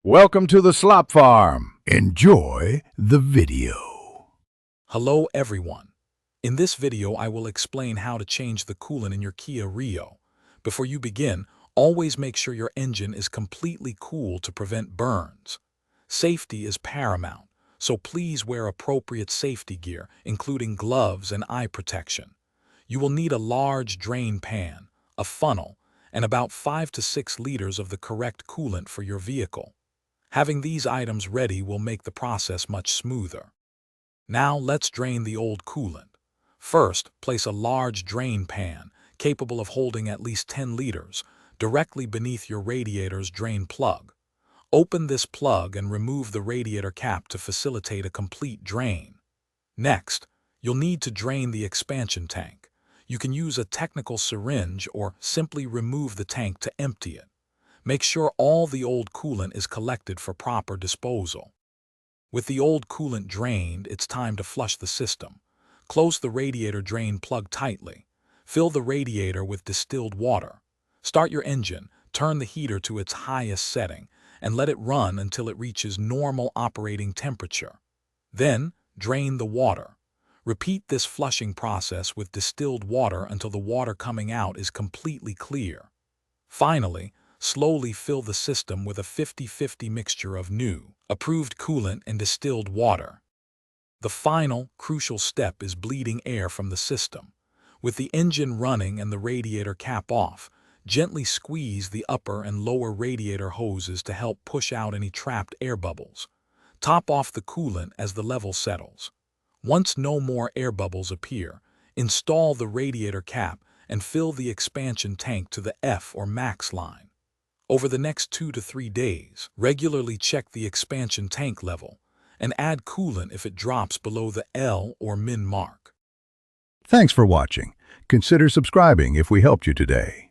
Welcome to the Slop Farm. Enjoy the video. Hello everyone. In this video I will explain how to change the coolant in your Kia Rio. Before you begin, always make sure your engine is completely cool to prevent burns. Safety is paramount, so please wear appropriate safety gear, including gloves and eye protection. You will need a large drain pan, a funnel, and about 5 to 6 liters of the correct coolant for your vehicle. Having these items ready will make the process much smoother. Now let's drain the old coolant. First, place a large drain pan, capable of holding at least 10 liters, directly beneath your radiator's drain plug. Open this plug and remove the radiator cap to facilitate a complete drain. Next, you'll need to drain the expansion tank. You can use a technical syringe or simply remove the tank to empty it. Make sure all the old coolant is collected for proper disposal. With the old coolant drained, it's time to flush the system. Close the radiator drain plug tightly. Fill the radiator with distilled water. Start your engine, turn the heater to its highest setting, and let it run until it reaches normal operating temperature. Then, drain the water. Repeat this flushing process with distilled water until the water coming out is completely clear. Finally, slowly fill the system with a 50-50 mixture of new, approved coolant and distilled water. The final, crucial step is bleeding air from the system. With the engine running and the radiator cap off, gently squeeze the upper and lower radiator hoses to help push out any trapped air bubbles. Top off the coolant as the level settles. Once no more air bubbles appear, install the radiator cap and fill the expansion tank to the F or max line. Over the next 2 to 3 days, regularly check the expansion tank level and add coolant if it drops below the L or min mark. Thanks for watching. Consider subscribing if we helped you today.